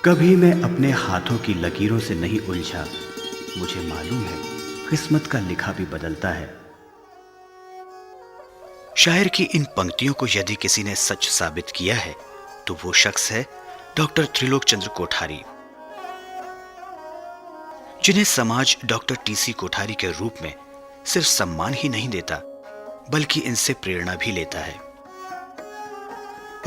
कभी मैं अपने हाथों की लकीरों से नहीं उलझा। मुझे मालूम है किस्मत का लिखा भी बदलता है। शायर की इन पंक्तियों को यदि किसी ने सच साबित किया है तो वो शख्स है डॉक्टर त्रिलोक चंद्र कोठारी, जिन्हें समाज डॉक्टर टीसी कोठारी के रूप में सिर्फ सम्मान ही नहीं देता बल्कि इनसे प्रेरणा भी लेता है।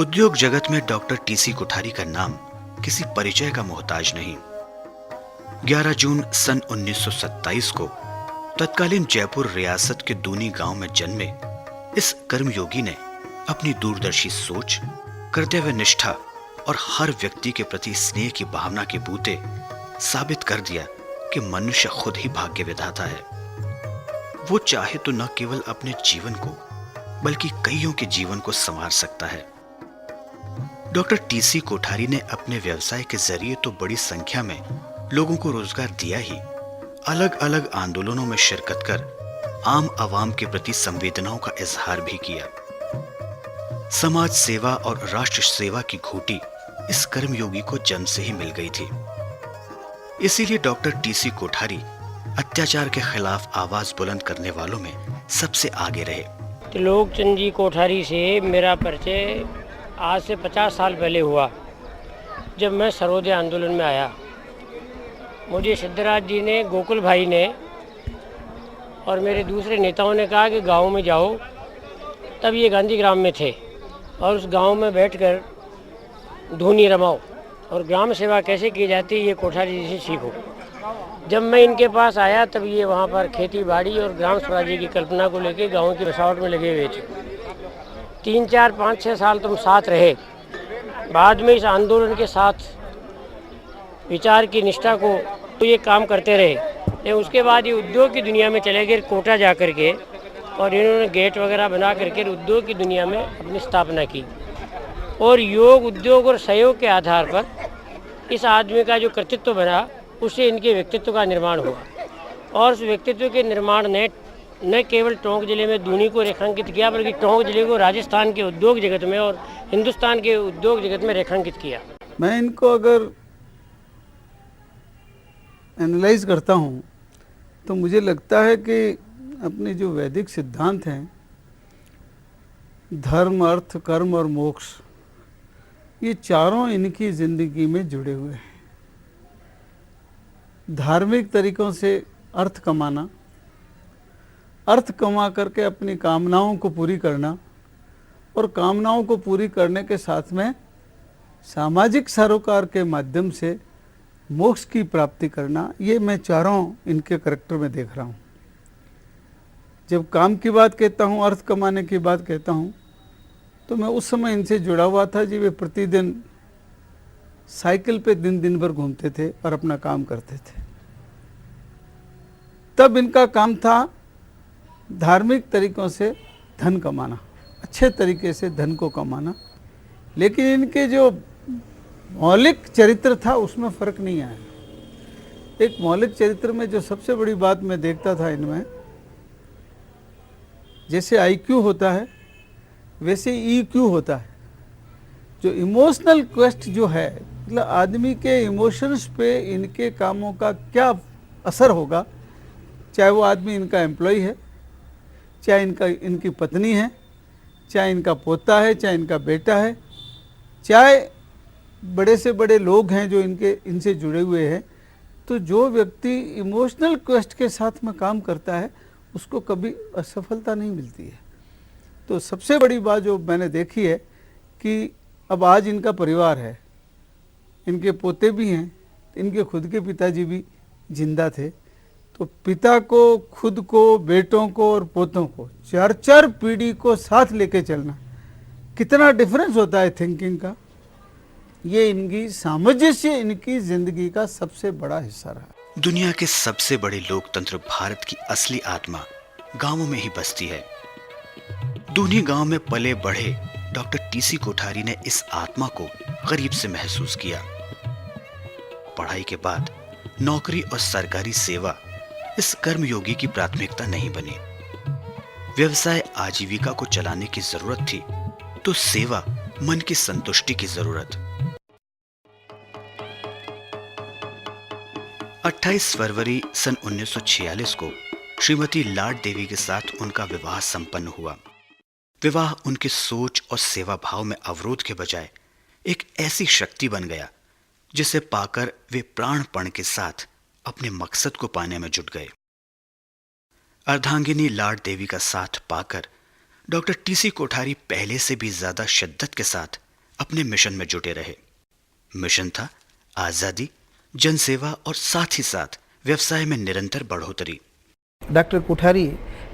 उद्योग जगत में डॉक्टर टीसी कोठारी का नाम किसी परिचय का मोहताज नहीं। 11 जून सन 1927 को तत्कालीन जयपुर रियासत के दूनी गांव में जन्मे इस कर्मयोगी ने अपनी दूरदर्शी सोच, कर्तव्य निष्ठा और हर व्यक्ति के प्रति स्नेह की भावना के बूते साबित कर दिया कि मनुष्य खुद ही भाग्य विधाता है। वो चाहे तो न केवल अपने जीवन को बल्कि कईयों के जीवन को संवार सकता है। डॉक्टर टीसी कोठारी ने अपने व्यवसाय के जरिए तो बड़ी संख्या में लोगों को रोजगार दिया ही, अलग अलग आंदोलनों में शिरकत कर आम आवाम के प्रति संवेदनाओं का इजहार भी किया। समाज सेवा और राष्ट्र सेवा की खूंटी इस कर्मयोगी को जन्म से ही मिल गई थी। इसीलिए डॉक्टर टीसी कोठारी अत्याचार के खिलाफ आवाज बुलंद करने वालों में सबसे आगे रहे। त्रिलोक चंद जी कोठारी से मेरा परिचय आज से 50 साल पहले हुआ, जब मैं सर्वोदय आंदोलन में आया। मुझे सिद्धराज जी ने, गोकुल भाई ने और मेरे दूसरे नेताओं ने कहा कि गांव में जाओ। तब ये गांधी ग्राम में थे और उस गांव में बैठकर धूनी रमाओ और ग्राम सेवा कैसे की जाती है ये कोठारी जी से सीखो। जब मैं इनके पास आया तब ये वहाँ पर खेती बाड़ी और ग्राम स्वराज्य की कल्पना को लेकर गाँव की बसावट में लगे हुए थे। 3, 4, 5, 6 साल तुम साथ रहे। बाद में इस आंदोलन के साथ विचार की निष्ठा को तो ये काम करते रहे, लेकिन उसके बाद ये उद्योग की दुनिया में चले गए कोटा जा कर के, और इन्होंने गेट वगैरह बना करके उद्योग की दुनिया में अपनी स्थापना की। और योग, उद्योग और सहयोग के आधार पर इस आदमी का जो कृतित्व बना, उससे इनके व्यक्तित्व का निर्माण हुआ। और उस व्यक्तित्व के निर्माण ने न केवल टोंक जिले में दूनी को रेखांकित किया, बल्कि टोंक जिले को राजस्थान के उद्योग जगत में और हिंदुस्तान के उद्योग जगत में रेखांकित किया। मैं इनको अगर एनालाइज करता हूँ तो मुझे लगता है कि अपने जो वैदिक सिद्धांत हैं, धर्म, अर्थ, कर्म और मोक्ष, ये चारों इनकी जिंदगी में जुड़े हुए हैं। धार्मिक तरीकों से अर्थ कमाना, अर्थ कमा करके अपनी कामनाओं को पूरी करना और कामनाओं को पूरी करने के साथ में सामाजिक सरोकार के माध्यम से मोक्ष की प्राप्ति करना, ये मैं चारों इनके करैक्टर में देख रहा हूँ। जब काम की बात कहता हूँ, अर्थ कमाने की बात कहता हूँ, तो मैं उस समय इनसे जुड़ा हुआ था जी। वे प्रतिदिन साइकिल पे दिन भर घूमते थे और अपना काम करते थे। तब इनका काम था धार्मिक तरीकों से धन कमाना, अच्छे तरीके से धन को कमाना, लेकिन इनके जो मौलिक चरित्र था उसमें फर्क नहीं आया। एक मौलिक चरित्र में जो सबसे बड़ी बात मैं देखता था इनमें, जैसे आईक्यू होता है वैसे ईक्यू होता है। जो इमोशनल क्वेस्ट जो है, मतलब आदमी के इमोशंस पे इनके कामों का क्या असर होगा, चाहे वो आदमी इनका एम्प्लॉय है, चाहे इनकी पत्नी है, चाहे इनका पोता है, चाहे इनका बेटा है, चाहे बड़े से बड़े लोग हैं जो इनसे जुड़े हुए हैं, तो जो व्यक्ति इमोशनल क्वेस्ट के साथ में काम करता है उसको कभी असफलता नहीं मिलती है। तो सबसे बड़ी बात जो मैंने देखी है कि अब आज इनका परिवार है, इनके पोते भी हैं, इनके खुद के पिताजी भी जिंदा थे, तो पिता को, खुद को, बेटों को और पोतों को 4-4 पीढ़ी को साथ लेके चलना, कितना डिफरेंस होता है थिंकिंग का। ये इनकी सामंजस्य इनकी जिंदगी का सबसे बड़ा हिस्सा रहा। दुनिया के सबसे बड़े लोकतंत्र भारत की असली आत्मा गांवों में ही बसती है। दूनी गांव में पले बढ़े डॉक्टर टीसी कोठारी ने इस आत्मा को करीब से महसूस किया। पढ़ाई के बाद नौकरी और सरकारी सेवा इस कर्मयोगी की प्राथमिकता नहीं बनी। व्यवसाय आजीविका को चलाने की जरूरत थी, तो सेवा मन की संतुष्टि की जरूरत। 28 फरवरी सन 1946 को श्रीमती लाड देवी के साथ उनका विवाह संपन्न हुआ। विवाह उनकी सोच और सेवा भाव में अवरोध के बजाय एक ऐसी शक्ति बन गया जिसे पाकर वे प्राणपण के साथ अपने मकसद को पाने में जुट गए। अर्धांगिनी लाड देवी का साथ पाकर डॉक्टर टीसी कोठारी पहले से भी ज्यादा शिद्दत के साथ अपने मिशन में जुटे रहे। मिशन था आजादी, जनसेवा और साथ ही साथ व्यवसाय में निरंतर बढ़ोतरी। डॉक्टर कोठारी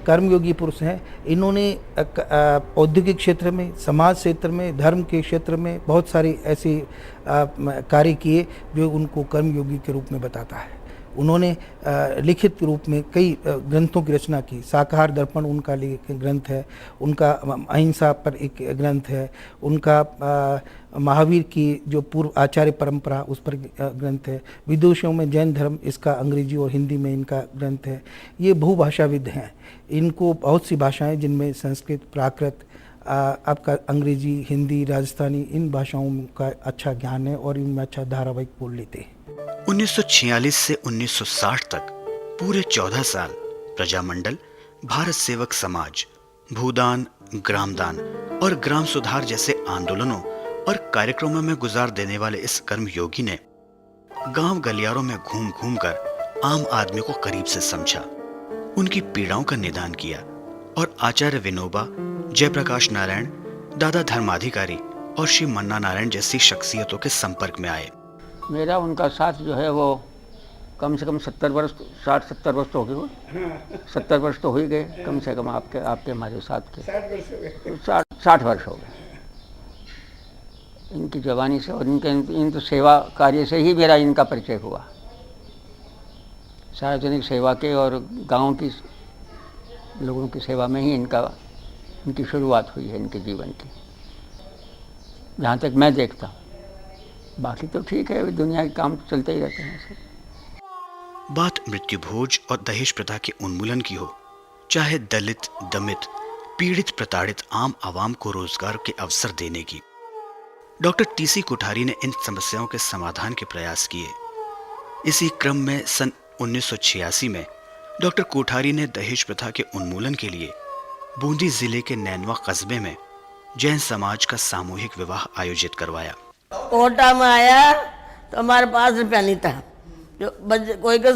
कर्मयोगी पुरुष हैं। इन्होंने औद्योगिक क्षेत्र में, समाज क्षेत्र में, धर्म के क्षेत्र में बहुत सारे ऐसे कार्य किए जो उनको कर्मयोगी के रूप में बताता है। उन्होंने लिखित रूप में कई ग्रंथों की रचना की। शाकाहार दर्पण उनका ग्रंथ है, उनका अहिंसा पर एक ग्रंथ है, उनका महावीर की जो पूर्व आचार्य परंपरा उस पर ग्रंथ है। विदुषियों में जैन धर्म, इसका अंग्रेजी और हिंदी में इनका ग्रंथ है। ये बहुभाषाविद हैं। इनको बहुत सी भाषाएं जिनमें संस्कृत, प्राकृत, आपका अंग्रेजी, हिंदी, राजस्थानी, इन भाषाओं का अच्छा ज्ञान है और इनमें अच्छा धारावाहिक बोल लेते हैं। 1946 से 1960 तक पूरे 14 साल प्रजामंडल, भारत सेवक समाज, भूदान, ग्रामदान और ग्राम सुधार जैसे आंदोलनों और कार्यक्रमों में गुजार देने वाले इस कर्मयोगी ने गांव गलियारों में घूम घूम कर आम आदमी को करीब से समझा, उनकी पीड़ाओं का निदान किया और आचार्य विनोबा, जयप्रकाश नारायण, दादा धर्माधिकारी और श्री मन्ना नारायण जैसी शख्सियतों के संपर्क में आए। मेरा उनका साथ जो है वो कम से कम 70 वर्ष, 60-70 वर्ष तो हो गए। 70 वर्ष तो हो ही गए कम से कम आपके हमारे साथ के 60 वर्ष हो गए इनकी जवानी से। और इन तो सेवा कार्य से ही मेरा इनका परिचय हुआ। सार्वजनिक सेवा के और गांव की लोगों की सेवा में ही इनकी शुरुआत हुई है इनके जीवन की, जहाँ तक मैं देखता हूँ। बाकी तो ठीक है, दुनिया के काम तो चलते ही रहते हैं सब। बात मृत्यु भोज और दहेज प्रथा के उन्मूलन की हो, चाहे दलित, दमित, पीड़ित, प्रताड़ित आम आवाम को रोजगार के अवसर देने की, डॉक्टर टीसी कोठारी ने इन समस्याओं के समाधान के प्रयास किए। इसी क्रम में सन 1986 में डॉक्टर कोठारी ने दहेज प्रथा के उन्मूलन के लिए बूंदी जिले के नैनवा कस्बे में जैन समाज का सामूहिक विवाह आयोजित करवाया। कोटा में आया तो हमारे पास रुपया नहीं था। जो कोई का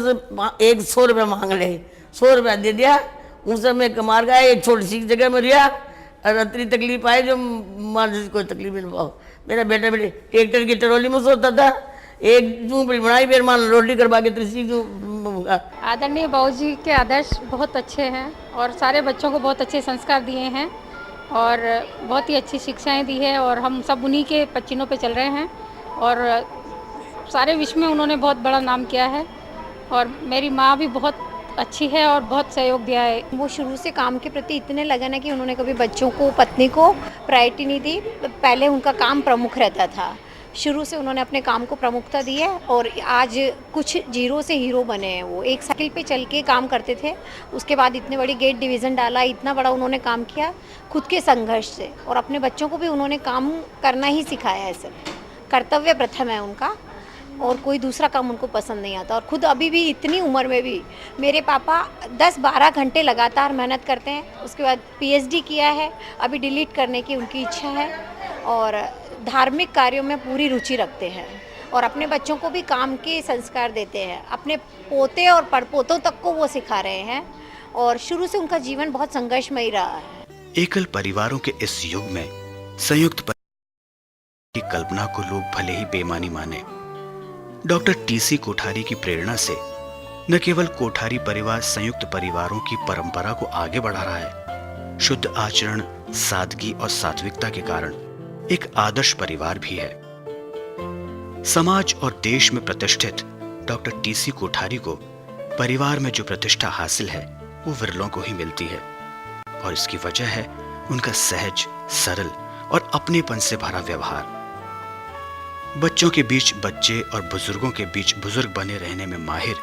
100 रुपया मांग ले, 100 रुपया दे दिया। उनसे मैं कमार गया, एक छोटी सी जगह में रिया और इतनी तकलीफ आई जो मान कोई तकलीफ नहीं पाओ। मेरा बेटा बेटी ट्रैक्टर की ट्रॉली में सोता था, एक झूंपड़ी बनाई, फिर मान रोटी करवा के तीसरी। आदरणीय बाबूजी के आदर्श बहुत अच्छे हैं और सारे बच्चों को बहुत अच्छे संस्कार दिए हैं और बहुत ही अच्छी शिक्षाएं दी है और हम सब उन्हीं के पच्चीनों पे चल रहे हैं और सारे विश्व में उन्होंने बहुत बड़ा नाम किया है। और मेरी माँ भी बहुत अच्छी है और बहुत सहयोग दिया है। वो शुरू से काम के प्रति इतने लगन है कि उन्होंने कभी बच्चों को, पत्नी को प्रायोरिटी नहीं दी। पहले उनका काम प्रमुख रहता था। शुरू से उन्होंने अपने काम को प्रमुखता दी है और आज कुछ जीरो से हीरो बने हैं। वो एक साइकिल पे चल के काम करते थे, उसके बाद इतने बड़ी गेट डिवीज़न डाला, इतना बड़ा उन्होंने काम किया खुद के संघर्ष से। और अपने बच्चों को भी उन्होंने काम करना ही सिखाया है। सब कर्तव्य प्रथम है उनका और कोई दूसरा काम उनको पसंद नहीं आता। और खुद अभी भी इतनी उम्र में भी मेरे पापा 10-12 घंटे लगातार मेहनत करते हैं। उसके बाद PhD किया है, अभी डिलीट करने की उनकी इच्छा है और धार्मिक कार्यों में पूरी रुचि रखते हैं और अपने बच्चों को भी काम के संस्कार देते हैं। अपने पोते और पड़पोतों तक को वो सिखा रहे हैं और शुरू से उनका जीवन बहुत संघर्षमयी रहा है। एकल परिवारों के इस युग में संयुक्त परिवार की कल्पना को लोग भले ही बेमानी माने, डॉक्टर टीसी कोठारी की प्रेरणा से न केवल कोठारी परिवार संयुक्त परिवारों की परंपरा को आगे बढ़ा रहा है, शुद्ध आचरण, सादगी और सात्विकता के कारण एक आदर्श परिवार भी है। समाज और देश में प्रतिष्ठित डॉक्टर टीसी कोठारी को परिवार में जो प्रतिष्ठा हासिल है वो विरलों को ही मिलती है और इसकी वजह है उनका सहज, सरल और अपनेपन से भरा व्यवहार। बच्चों के बीच बच्चे और बुजुर्गों के बीच बुजुर्ग बने रहने में माहिर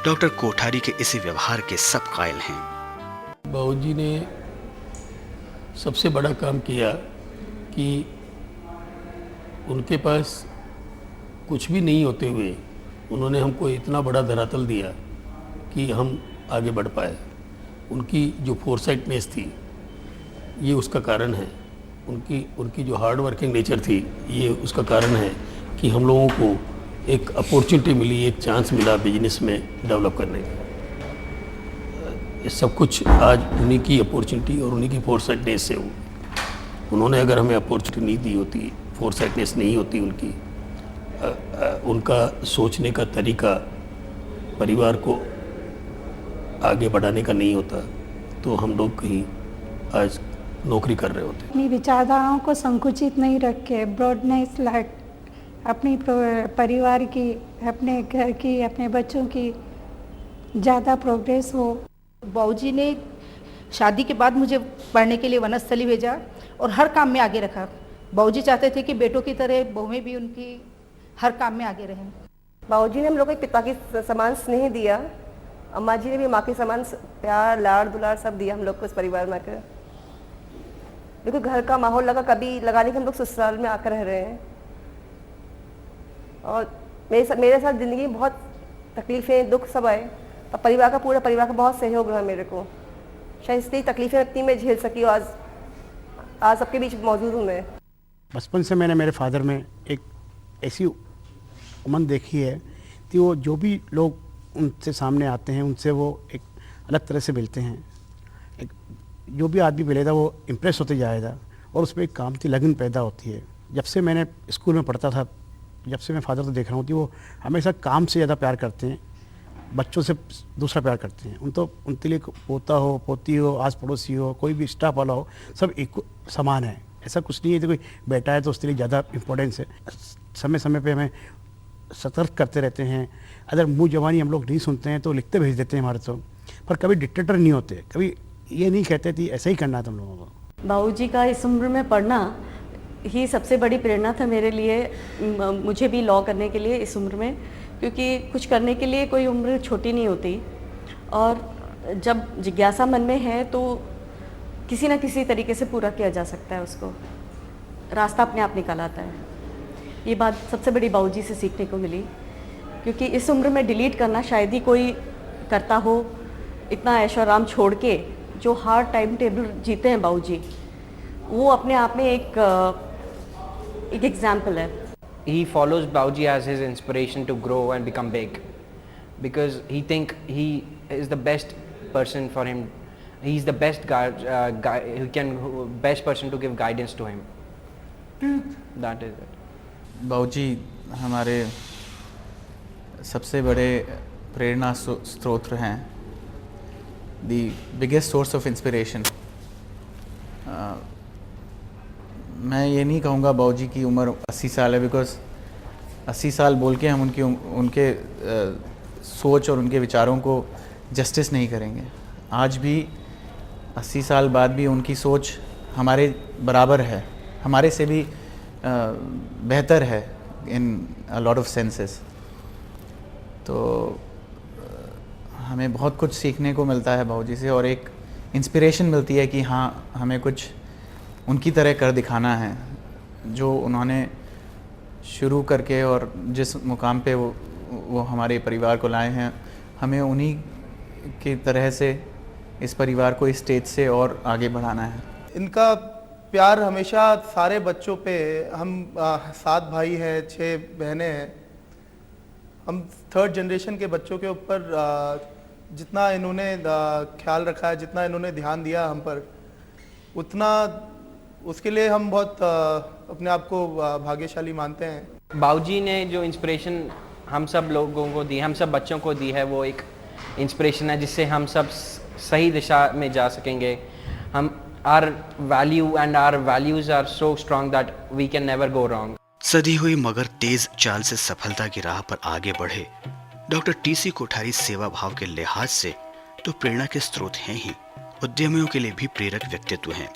डॉक्टर कोठारी के इसी व्यवहार के सब कायल हैं। बाबूजी ने सबसे बड़ा काम किया कि उनके पास कुछ भी नहीं होते हुए उन्होंने हमको इतना बड़ा धरातल दिया कि हम आगे बढ़ पाए। उनकी जो फोरसाइटनेस थी ये उसका कारण है, उनकी जो हार्ड वर्किंग नेचर थी ये उसका कारण है कि हम लोगों को एक अपॉर्चुनिटी मिली, एक चांस मिला बिजनेस में डेवलप करने का। ये सब कुछ आज उन्हीं की अपॉर्चुनिटी और उन्हीं की फोरसाइटनेस से हुआ। उन्होंने अगर हमें अपॉर्चुनिटी नहीं दी होती, फोरसाइटनेस नहीं होती उनकी, उनका सोचने का तरीका परिवार को आगे बढ़ाने का नहीं होता, तो हम लोग कहीं आज नौकरी कर रहे होते। अपनी विचारधाराओं को संकुचित नहीं रख के ब्रॉडनेस लाइक अपनी परिवार की, अपने घर की, अपने बच्चों की ज़्यादा प्रोग्रेस हो। बाबूजी ने शादी के बाद मुझे पढ़ने के लिए वनस्थली भेजा और हर काम में आगे रखा। बाबूजी चाहते थे कि बेटों की तरह बहुएं भी उनकी हर काम में आगे रहें। बाबूजी ने हम लोग को एक पिता के समान स्नेह दिया, अम्मा जी ने भी माँ के समान प्यार, लाड़, दुलार सब दिया हम लोग को इस परिवार में आकर। देखो घर का माहौल कभी लगा नहीं कि हम लोग ससुराल में आकर रह रहे हैं। और मेरे साथ ज़िंदगी में बहुत तकलीफ़ें, दुख सब आए, तब पूरा परिवार का बहुत सहयोग रहा मेरे को। शायद इसलिए तकलीफ़ें इतनी मैं झेल सकी और आज सबके बीच मौजूद हूँ मैं। बचपन से मैंने मेरे फादर में एक ऐसी उमंग देखी है कि वो जो भी लोग उनसे सामने आते हैं उनसे वो एक अलग तरह से मिलते हैं। एक जो भी आदमी मिलेगा वो इम्प्रेस होते जाएगा और उसमें एक काम की लगन पैदा होती है। जब से मैंने स्कूल में पढ़ता था, जब से मैं फादर को देख रहा हूँ कि वो हमेशा काम से ज़्यादा प्यार करते हैं, बच्चों से दूसरा प्यार करते हैं। उनके लिए पोता हो, पोती हो, आस पड़ोसी हो, कोई भी स्टाफ वाला हो, सब एक समान है। ऐसा कुछ नहीं है कि कोई बेटा है तो उसके लिए ज़्यादा इम्पोर्टेंस है। समय समय पे हमें सतर्क करते रहते हैं। अगर मुँह जवानी हम लोग नहीं सुनते हैं तो लिखते भेज देते हैं हमारे तो, पर कभी डिक्टेटर नहीं होते, कभी ये नहीं कहते थी ऐसा ही करना है तुम लोगों को। बाबूजी का इस उम्र में पढ़ना ही सबसे बड़ी प्रेरणा था मेरे लिए, मुझे भी लॉ करने के लिए इस उम्र में, क्योंकि कुछ करने के लिए कोई उम्र छोटी नहीं होती। और जब जिज्ञासा मन में है तो किसी न किसी तरीके से पूरा किया जा सकता है, उसको रास्ता अपने आप निकल आता है। ये बात सबसे बड़ी बाबूजी से सीखने को मिली, क्योंकि इस उम्र में डिलीट करना शायद ही कोई करता हो। इतना ऐशो आराम छोड़ के जो हार्ड टाइम टेबल जीते हैं बाबूजी, वो अपने आप में एक एग्जाम्पल है। He follows Babuji as his inspiration to grow and become big, because he think he is the best person for him. He's the best best person to give guidance to him. That is it. बाबूजी हमारे सबसे बड़े प्रेरणा स्रोत हैं, the biggest source of inspiration. मैं ये नहीं कहूँगा बाबूजी की उम्र 80 साल है, बिकॉज 80 साल बोल के हम उनके सोच और उनके विचारों को जस्टिस नहीं करेंगे। आज भी 80 साल बाद भी उनकी सोच हमारे बराबर है, हमारे से भी बेहतर है इन अ लॉट ऑफ सेंसेस। तो हमें बहुत कुछ सीखने को मिलता है बाबूजी से, और एक इंस्पिरेशन मिलती है कि हाँ हमें कुछ उनकी तरह कर दिखाना है। जो उन्होंने शुरू करके और जिस मुकाम पे वो हमारे परिवार को लाए हैं, हमें उन्हीं की तरह से इस परिवार को इस स्टेज से और आगे बढ़ाना है। इनका प्यार हमेशा सारे बच्चों पे, हम 7 भाई हैं, 6 बहनें हैं, हम 3rd जनरेशन के बच्चों के ऊपर जितना इन्होंने ख्याल रखा है, जितना इन्होंने ध्यान दिया हम पर, उतना उसके लिए हम बहुत अपने आप को भाग्यशाली मानते हैं। बाबूजी ने जो इंस्पिरेशन हम सब लोगों को दी, हम सब बच्चों को दी है, वो एक इंस्पिरेशन है जिससे हम सब सही दिशा में जा सकेंगे। हम our value and our values are so strong that we can never go wrong. सदी हुई मगर तेज चाल से सफलता की राह पर आगे बढ़े डॉक्टर टीसी कोठारी सेवा भाव के लिहाज से तो प्रेरणा के स्रोत हैं ही, उद्यमियों के लिए भी प्रेरक व्यक्तित्व हैं।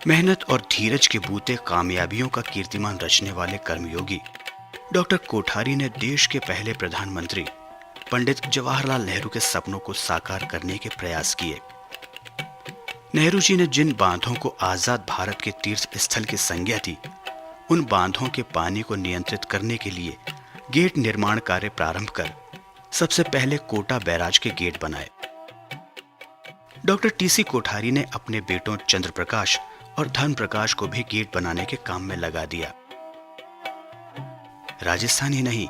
मेहनत और धीरज के बूते कामयाबियों का कीर्तिमान रचने वाले कर्मयोगी डॉक्टर कोठारी ने देश के पहले प्रधानमंत्री पंडित जवाहरलाल नेहरू के सपनों को साकार करने के प्रयास किए। नेहरू जी ने जिन बांधों को आजाद भारत के तीर्थ स्थल की संज्ञा दी, उन बांधों के पानी को नियंत्रित करने के लिए गेट निर्माण कार्य प्रारंभ कर सबसे पहले कोटा बैराज के गेट बनाए। डॉक्टर टीसी कोठारी ने अपने बेटों चंद्र प्रकाश और धर्म प्रकाश को भी गेट बनाने के काम में लगा दिया। राजस्थान ही नहीं,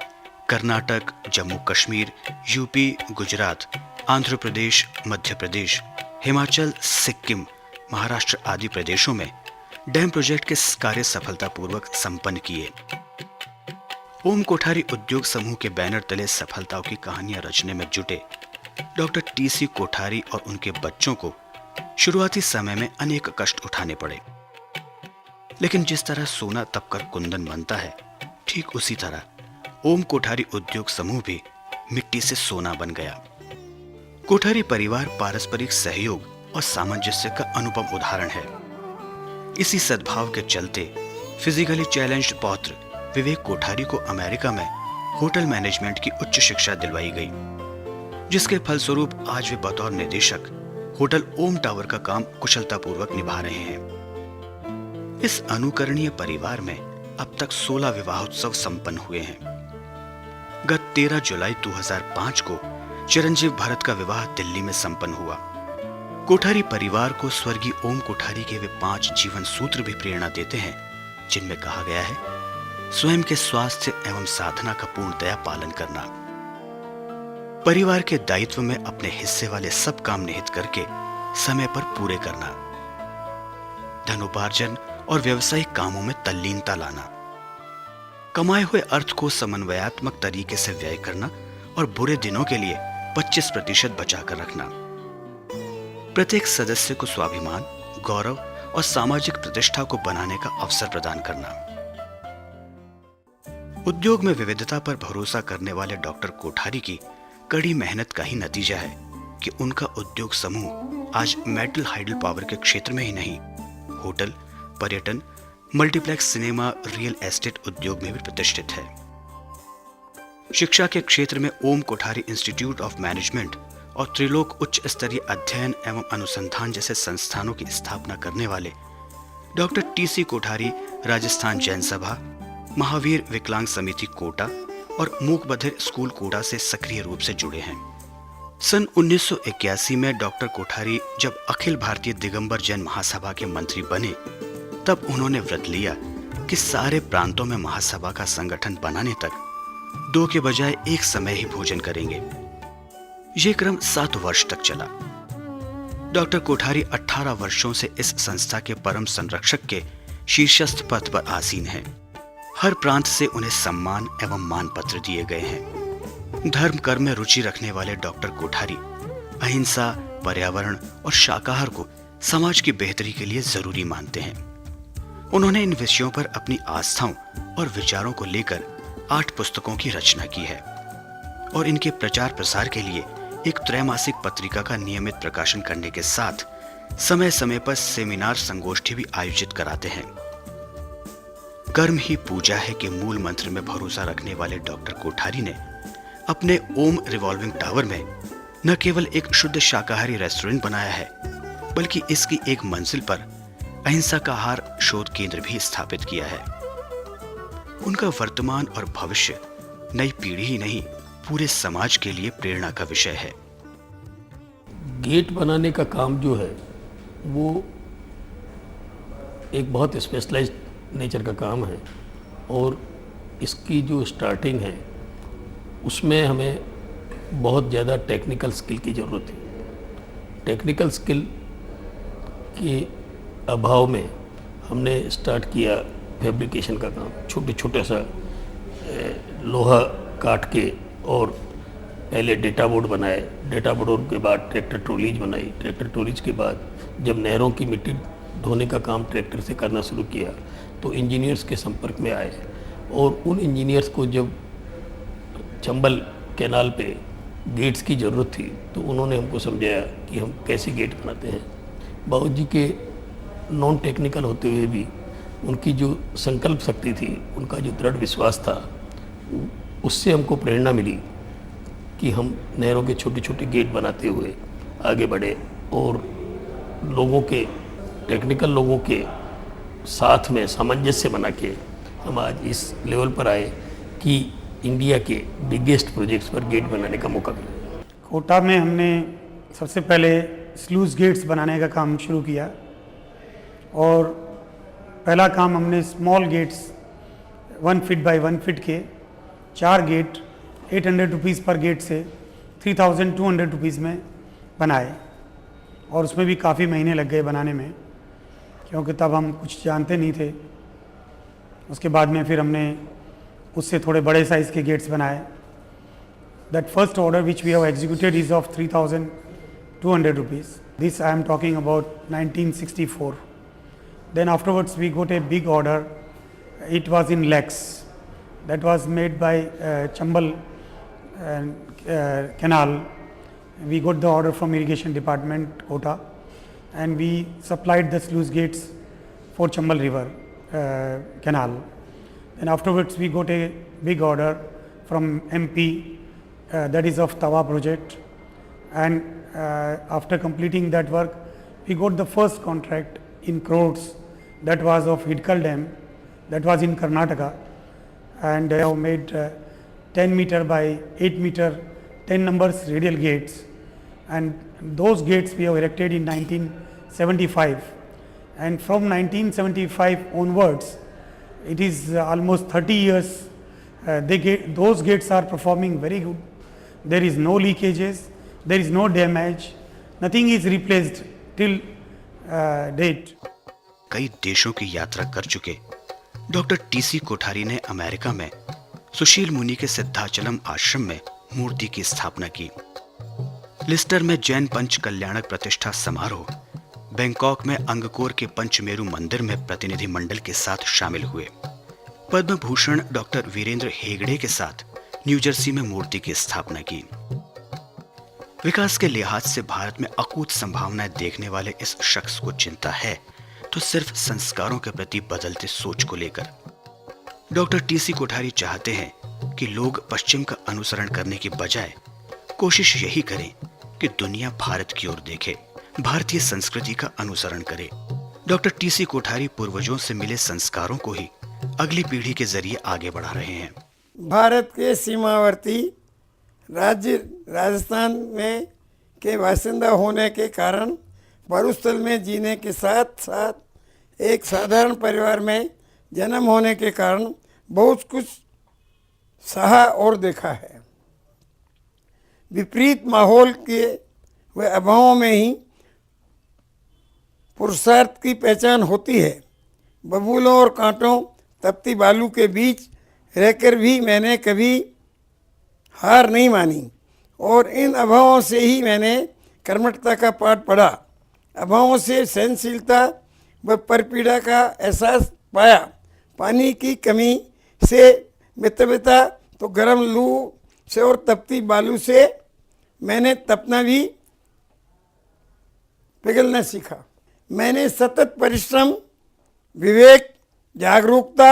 कर्नाटक, जम्मू कश्मीर, यूपी, गुजरात, आंध्र प्रदेश, मध्य प्रदेश, हिमाचल, सिक्किम, महाराष्ट्र आदि प्रदेशों में डैम प्रोजेक्ट के कार्य सफलतापूर्वक संपन्न किए। ओम कोठारी उद्योग समूह के बैनर तले सफलताओं की कहानियां रचने में जुटे डॉक्टर टीसी कोठारी और उनके बच्चों को शुरुआती समय में अनेक कष्ट उठाने पड़े, लेकिन जिस तरह सोना तपकर कुंदन बनता है, ठीक उसी तरह ओम कोठारी उद्योग समूह भी मिट्टी से सोना बन गया। कोठारी परिवार पारस्परिक सहयोग और सामंजस्य का अनुपम उदाहरण है। इसी सद्भाव के चलते फिजिकली चैलेंज्ड पौत्र विवेक कोठारी को अमेरिका में होटल मैनेजमेंट की उच्च शिक्षा दिलवाई गई, जिसके फलस्वरूप आज वे बतौर निदेशक होटल ओम टावर का काम कुशलतापूर्वक निभा रहे हैं। इस अनुकरणीय परिवार में अब तक 16 विवाहोत्सव संपन्न हुए हैं। गत 13 जुलाई 2005 को चिरंजीव भरत का विवाह दिल्ली में संपन्न हुआ। कोठारी परिवार को स्वर्गीय ओम कोठारी के वे 5 जीवन सूत्र भी प्रेरणा देते हैं, जिनमें कहा गया है, स्वयं के स्वास्थ्य एवं साधना का पूर्णतया पालन करना, परिवार के दायित्व में अपने हिस्से वाले सब काम निहित करके समय पर पूरे करना, धनोपार्जन और व्यवसायिक कामों में तल्लीनता लाना, कमाए हुए अर्थ को समन्वयात्मक तरीके से व्यय करना और बुरे दिनों के लिए 25% बचाकर रखना, प्रत्येक सदस्य को स्वाभिमान, गौरव और सामाजिक प्रतिष्ठा को बनाने का अवसर प्रदान करना। उद्योग में विविधता पर भरोसा करने वाले डॉक्टर कोठारी की कड़ी मेहनत का ही नतीजा है कि उनका उद्योग समूह आज मेटल हाइडल पावर के क्षेत्र में ही नहीं, होटल, पर्यटन, मल्टीप्लेक्स सिनेमा, रियल एस्टेट उद्योग में भी प्रतिष्ठित है। शिक्षा के क्षेत्र में ओम कोठारी इंस्टीट्यूट ऑफ मैनेजमेंट और त्रिलोक उच्च स्तरीय अध्ययन एवं अनुसंधान जैसे संस्थानों की स्थापना करने वाले डॉक्टर टीसी कोठारी राजस्थान जैन सभा, महावीर विकलांग समिति कोटा और मूक बधिर स्कूल कोटा से सक्रिय रूप से जुड़े हैं। सन 1981 में डॉक्टर कोठारी जब अखिल भारतीय दिगंबर जैन महासभा के मंत्री बने, तब उन्होंने व्रत लिया कि सारे प्रांतों में महासभा का संगठन बनाने तक 2 के बजाय एक समय ही भोजन करेंगे। यह क्रम 7 वर्ष तक चला। डॉक्टर कोठारी 18 वर्षों से इस संस्था के परम संरक्षक के शीर्षस्थ पद पर आसीन हैं। हर प्रांत से उन्हें सम्मान एवं मान पत्र दिए गए हैं। धर्म कर्म में रुचि रखने वाले डॉक्टर कोठारी अहिंसा, पर्यावरण और शाकाहार को समाज की बेहतरी के लिए जरूरी मानते हैं। उन्होंने इन विषयों पर अपनी आस्थाओं और विचारों को लेकर 8 पुस्तकों की रचना की है और इनके प्रचार प्रसार के लिए एक त्रैमासिक पत्रिका का नियमित प्रकाशन करने के साथ समय समय पर सेमिनार संगोष्ठी भी आयोजित कराते हैं। कर्म ही पूजा है के मूल मंत्र में भरोसा रखने वाले डॉक्टर कोठारी ने अपने ओम रिवॉल्विंग टावर में न केवल एक शुद्ध शाकाहारी रेस्टोरेंट बनाया है, बल्कि इसकी एक मंजिल पर अहिंसा का आहार शोध केंद्र भी स्थापित किया है। उनका वर्तमान और भविष्य नई पीढ़ी ही नहीं, पूरे समाज के लिए प्रेरणा का विषय है। गेट बनाने का काम जो है वो एक बहुत स्पेशलाइज्ड नेचर का काम है और इसकी जो स्टार्टिंग है उसमें हमें बहुत ज़्यादा टेक्निकल स्किल की ज़रूरत है। टेक्निकल स्किल के अभाव में हमने स्टार्ट किया फैब्रिकेशन का काम। छोटे छोटे सा लोहा काट के और पहले डेटा बोर्ड बनाए, डेटा बोर्ड के बाद ट्रैक्टर ट्रॉलीज बनाई, ट्रैक्टर ट्रॉलीज के बाद जब नहरों की मिट्टी धोने का काम ट्रैक्टर से करना शुरू किया तो इंजीनियर्स के संपर्क में आए और उन इंजीनियर्स को जब चंबल कैनाल पे गेट्स की ज़रूरत थी तो उन्होंने हमको समझाया कि हम कैसे गेट बनाते हैं। बाबूजी के नॉन टेक्निकल होते हुए भी उनकी जो संकल्प शक्ति थी, उनका जो दृढ़ विश्वास था, उससे हमको प्रेरणा मिली कि हम नहरों के छोटे छोटे गेट बनाते हुए आगे बढ़े और लोगों के, टेक्निकल लोगों के साथ में सामंजस्य बना के हम आज इस लेवल पर आए कि इंडिया के बिगेस्ट प्रोजेक्ट्स पर गेट बनाने का मौका मिला। कोटा में हमने सबसे पहले स्लूज गेट्स बनाने का काम शुरू किया और पहला काम हमने small gates 1 feet by 1 feet के 4 गेट 800 रुपीज़ पर गेट से 3200 रुपीज़ में बनाए और उसमें भी काफ़ी महीने लग गए बनाने में, क्योंकि तब हम कुछ जानते नहीं थे। उसके बाद में फिर हमने उससे थोड़े बड़े साइज़ के गेट्स बनाए। That first order which we have executed is of 3200 rupees. This I am talking about 1964। Then afterwards we got a big order. It was in lakhs. That was made by Chambal Canal. We got the order from Irrigation Department, Kota, and we supplied the sluice gates for Chambal River Canal. Then afterwards we got a big order from MP, that is of Tawa project, and after completing that work, we got the first contract in crores, that was of Hidkal Dam, that was in Karnataka, and they have made 10 meter by 8 meter 10 numbers radial gates, and those gates we have erected in 1975, and from 1975 onwards it is almost 30 years. Those gates are performing very good. There is no leakages, there is no damage, nothing is replaced till date. कई देशों की यात्रा कर चुके doctor TC Kothari ने America में सुशील मुनि के सिद्धाचलम आश्रम में मूर्ति की स्थापना की। लिस्टर में जैन पंच कल्याणक प्रतिष्ठा समारोह, बैंकॉक में अंगकोर के पंचमेरु मंदिर में प्रतिनिधि मंडल के साथ शामिल हुए। पद्म भूषण डॉक्टर वीरेंद्र हेगड़े के साथ न्यू जर्सी में मूर्ति की स्थापना की। विकास के लिहाज से भारत में अकूत संभावनाएं देखने वाले इस शख्स को चिंता है तो सिर्फ संस्कारों के प्रति बदलते सोच को लेकर। डॉक्टर टीसी कोठारी चाहते हैं कि लोग पश्चिम का अनुसरण करने की बजाय कोशिश यही करें कि दुनिया भारत की ओर देखे, भारतीय संस्कृति का अनुसरण करे। डॉक्टर टीसी कोठारी पूर्वजों से मिले संस्कारों को ही अगली पीढ़ी के जरिए आगे बढ़ा रहे हैं। भारत के सीमावर्ती राज्य राजस्थान में के बासिंदा होने के कारण मरुस्थल में जीने के साथ साथ एक साधारण परिवार में जन्म होने के कारण बहुत कुछ सहा और देखा है। विपरीत माहौल के व अभावों में ही पुरुषार्थ की पहचान होती है। बबूलों और कांटों तपती बालू के बीच रहकर भी मैंने कभी हार नहीं मानी और इन अभावों से ही मैंने कर्मठता का पाठ पढ़ा। अभावों से सहनशीलता व परपीड़ा का एहसास पाया। पानी की कमी से मितव्यता तो गर्म लू से और तपती बालू से मैंने तपना भी पिघलना सीखा। मैंने सतत परिश्रम, विवेक, जागरूकता,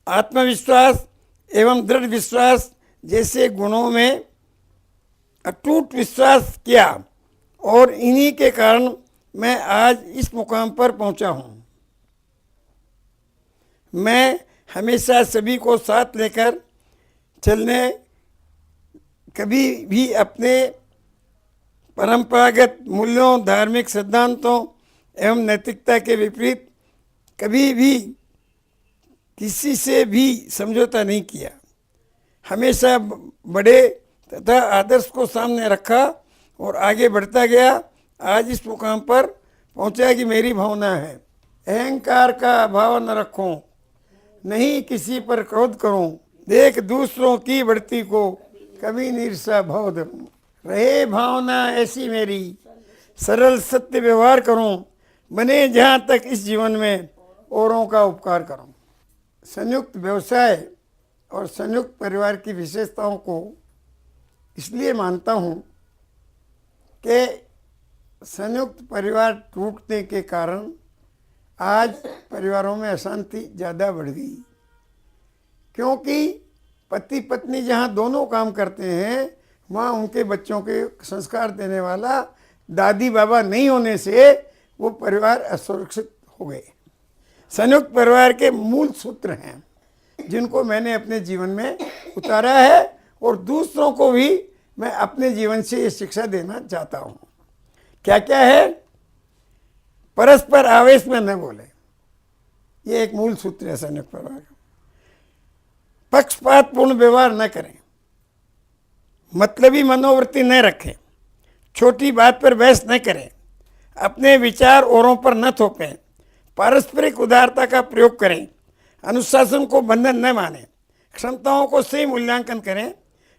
आत्मविश्वास एवं दृढ़ विश्वास जैसे गुणों में अटूट विश्वास किया और इन्हीं के कारण मैं आज इस मुकाम पर पहुंचा हूं। मैं हमेशा सभी को साथ लेकर चलने, कभी भी अपने परंपरागत मूल्यों, धार्मिक सिद्धांतों एवं नैतिकता के विपरीत कभी भी किसी से भी समझौता नहीं किया। हमेशा बड़े तथा आदर्श को सामने रखा और आगे बढ़ता गया। आज इस मुकाम पर पहुंचा कि मेरी भावना है, अहंकार का अभाव न रखूं, नहीं किसी पर क्रोध करूं, देख दूसरों की बढ़ती को कभी निरसा भाव धरूं। रहे भावना ऐसी मेरी, सरल सत्य व्यवहार करूं, बने जहां तक इस जीवन में औरों का उपकार करूं। संयुक्त व्यवसाय और संयुक्त परिवार की विशेषताओं को इसलिए मानता हूं कि संयुक्त परिवार टूटने के कारण आज परिवारों में अशांति ज़्यादा बढ़ गई, क्योंकि पति पत्नी जहाँ दोनों काम करते हैं वहाँ उनके बच्चों के संस्कार देने वाला दादी बाबा नहीं होने से वो परिवार असुरक्षित हो गए। संयुक्त परिवार के मूल सूत्र हैं, जिनको मैंने अपने जीवन में उतारा है और दूसरों को भी मैं अपने जीवन से ये शिक्षा देना चाहता हूँ। क्या क्या है? परस्पर आवेश में न बोले, ये एक मूल सूत्र है संयुक्त परिवार का। पक्षपातपूर्ण व्यवहार न करें, मतलबी मनोवृत्ति न रखें, छोटी बात पर बहस न करें, अपने विचार औरों पर न थोपें, पारस्परिक उदारता का प्रयोग करें, अनुशासन को बंधन न माने, क्षमताओं को सही मूल्यांकन करें,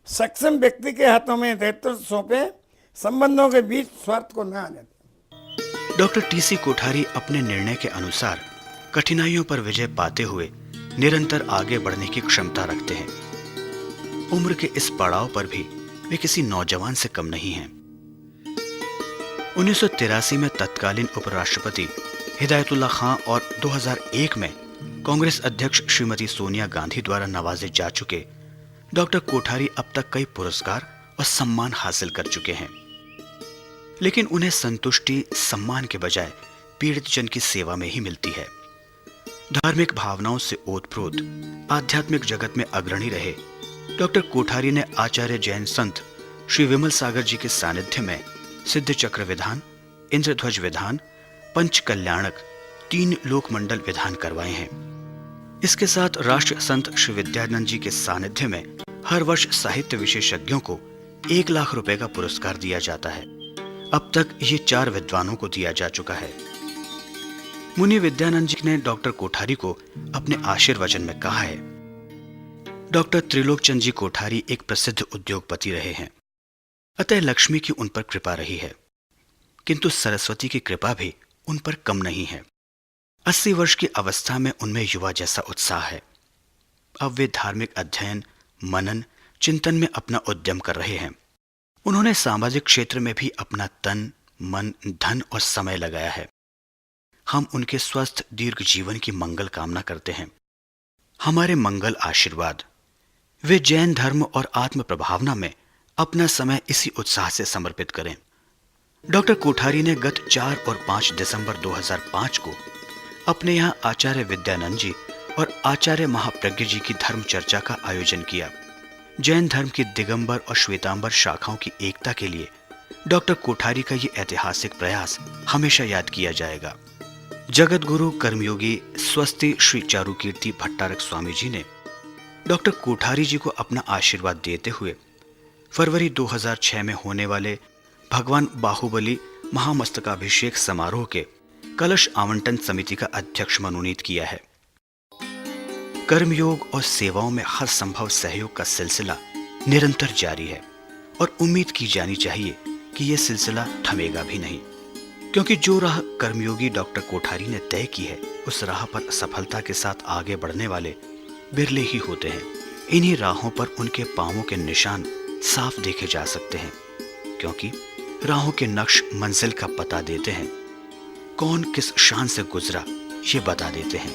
सक्षम व्यक्ति के हाथों में दायित्व सौंपें, संबंधों के बीच स्वार्थ को न आने दें। डॉक्टर टीसी कोठारी अपने निर्णय के अनुसार कठिनाइयों पर विजय पाते हुए निरंतर आगे बढ़ने की क्षमता रखते हैं। उम्र के इस पड़ाव पर भी वे किसी नौजवान से कम नहीं हैं। 1983 में तत्कालीन उपराष्ट्रपति हिदायतुल्लाह खां और 2001 में कांग्रेस अध्यक्ष श्रीमती सोनिया गांधी द्वारा नवाजे जा चुके डॉक्टर कोठारी अब तक कई पुरस्कार और सम्मान हासिल कर चुके हैं, लेकिन उन्हें संतुष्टि सम्मान के बजाय पीड़ित जन की सेवा में ही मिलती है। धार्मिक भावनाओं से ओतप्रोत आध्यात्मिक जगत में अग्रणी रहे डॉक्टर कोठारी ने आचार्य जैन संत श्री विमल सागर जी के सानिध्य में सिद्ध चक्र विधान, इंद्रध्वज विधान, पंच कल्याणक 3 लोकमंडल विधान करवाए हैं। इसके साथ राष्ट्र संत श्री विद्यानंद जी के सानिध्य में हर वर्ष साहित्य विशेषज्ञों को 1 लाख रुपए का पुरस्कार दिया जाता है। अब तक ये 4 विद्वानों को दिया जा चुका है। मुनि विद्यानंद जी ने डॉक्टर कोठारी को अपने आशीर्वचन में कहा है, डॉक्टर त्रिलोकचंद जी कोठारी एक प्रसिद्ध उद्योगपति रहे हैं, अतः लक्ष्मी की उन पर कृपा रही है, किंतु सरस्वती की कृपा भी उन पर कम नहीं है। 80 वर्ष की अवस्था में उनमें युवा जैसा उत्साह है। अब वे धार्मिक अध्ययन, मनन, चिंतन में अपना उद्यम कर रहे हैं। उन्होंने सामाजिक क्षेत्र में भी अपना तन, मन, धन और समय लगाया है। हम उनके स्वस्थ दीर्घ जीवन की मंगल कामना करते हैं। हमारे मंगल आशीर्वाद। वे जैन धर्म और आत्म प्रभावना में अपना समय इसी उत्साह से समर्पित करें। डॉक्टर कोठारी ने गत 4 और 5 दिसंबर 2005 को अपने यहाँ आचार्य विद्यानंद जी और आचार्य महाप्रज्ञ जी की धर्म चर्चा का आयोजन किया। जैन धर्म की दिगंबर और श्वेतांबर शाखाओं की एकता के लिए डॉक्टर कोठारी का ये ऐतिहासिक प्रयास हमेशा याद किया जाएगा। जगत गुरु कर्मयोगी स्वस्ति श्री चारुकीर्ति भट्टारक स्वामी जी ने डॉक्टर कोठारी जी को अपना आशीर्वाद देते हुए फरवरी 2006 में होने वाले भगवान बाहुबली महामस्तकाभिषेक समारोह के कलश आवंटन समिति का अध्यक्ष मनोनीत किया है। कर्मयोग और सेवाओं में हर संभव सहयोग का सिलसिला निरंतर जारी है और उम्मीद की जानी चाहिए कि यह सिलसिला थमेगा भी नहीं, क्योंकि जो राह कर्मयोगी डॉक्टर कोठारी ने तय की है उस राह पर सफलता के साथ आगे बढ़ने वाले बिरले ही होते हैं। इन्हीं राहों पर उनके पांवों के निशान साफ देखे जा सकते हैं, क्योंकि राहों के नक्श मंजिल का पता देते हैं, कौन किस शान से गुजरा ये बता देते हैं।